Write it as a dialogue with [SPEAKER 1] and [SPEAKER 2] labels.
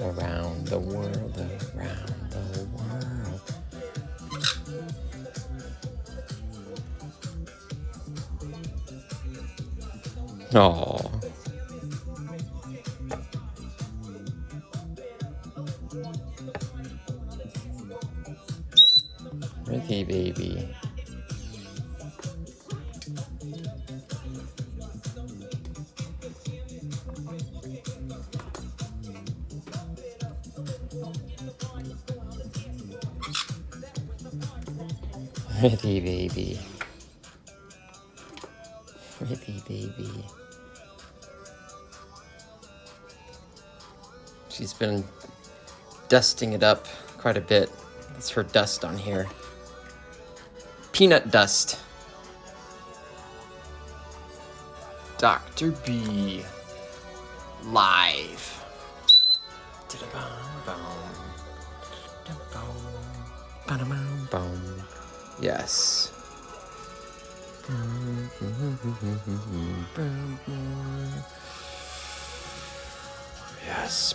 [SPEAKER 1] Around the world, around the world. Oh. Pretty baby. Pretty baby. Pretty baby. She's been dusting it up quite a bit. That's her dust on here. Peanut dust. Dr. B. Live. Yes. Yes.